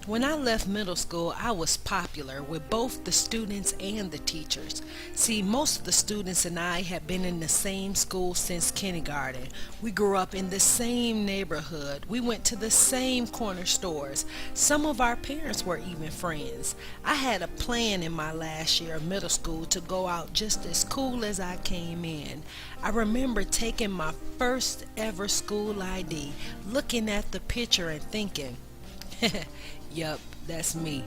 When I left middle school, I was popular with both the students and the teachers. See, most of the students and I had been in the same school since kindergarten. We grew up in the same neighborhood. We went to the same corner stores. Some of our parents were even friends. I had a plan in my last year of middle school to go out just as cool as I came in. I remember taking my first ever school ID, looking at the picture and thinking, yup, that's me.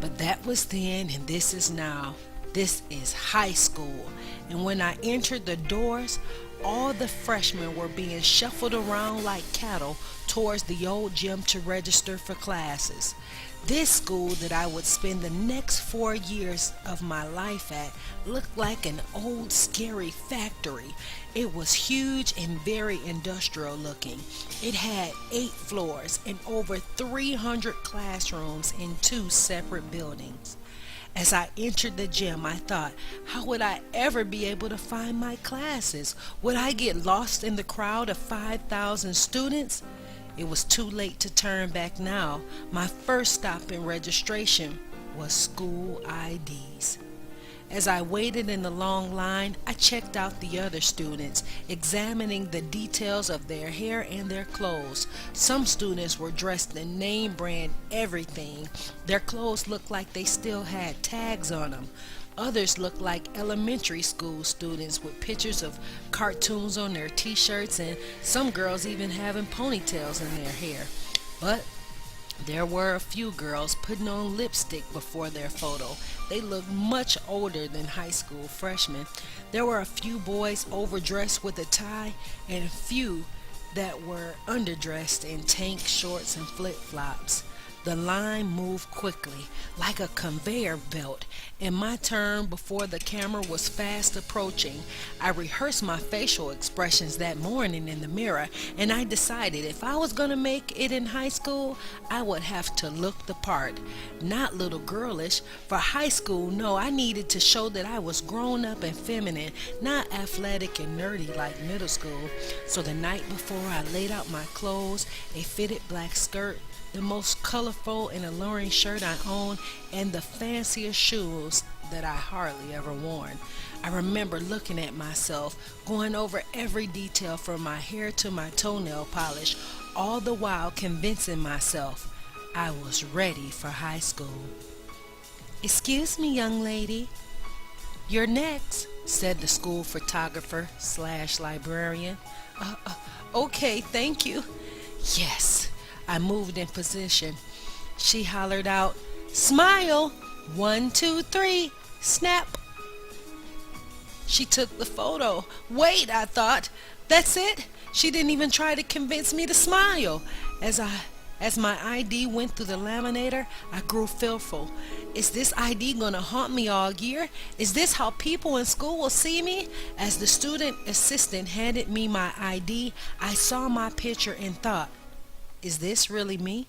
But that was then and this is now. This is high school. And when I entered the doors, all the freshmen were being shuffled around like cattle towards the old gym to register for classes. This school that I would spend the next 4 years of my life at looked like an old scary factory. It was huge and very industrial looking. It had 8 floors and over 300 classrooms in 2 separate buildings. As I entered the gym, I thought, how would I ever be able to find my classes? Would I get lost in the crowd of 5,000 students? It was too late to turn back now. My first stop in registration was school IDs. As I waited in the long line, I checked out the other students, examining the details of their hair and their clothes. Some students were dressed in name brand everything. Their clothes looked like they still had tags on them. Others looked like elementary school students with pictures of cartoons on their t-shirts, and some girls even having ponytails in their hair. But there were a few girls putting on lipstick before their photo. They looked much older than high school freshmen. There were a few boys overdressed with a tie and a few that were underdressed in tank shorts and flip-flops. The line moved quickly, like a conveyor belt, and my turn before the camera was fast approaching. I rehearsed my facial expressions that morning in the mirror, and I decided if I was going to make it in high school, I would have to look the part. Not little girlish. For high school, no, I needed to show that I was grown up and feminine, not athletic and nerdy like middle school. So the night before, I laid out my clothes, a fitted black skirt, the most colorful and alluring shirt I owned, and the fanciest shoes that I hardly ever worn. I remember looking at myself, going over every detail from my hair to my toenail polish, all the while convincing myself I was ready for high school. "Excuse me, young lady. You're next," said the school photographer slash librarian. Okay, thank you." Yes. I moved in position. She hollered out, "Smile! 1, 2, 3, snap!" She took the photo. Wait, I thought. That's it? She didn't even try to convince me to smile. As my ID went through the laminator, I grew fearful. Is this ID gonna haunt me all year? Is this how people in school will see me? As the student assistant handed me my ID, I saw my picture and thought, is this really me?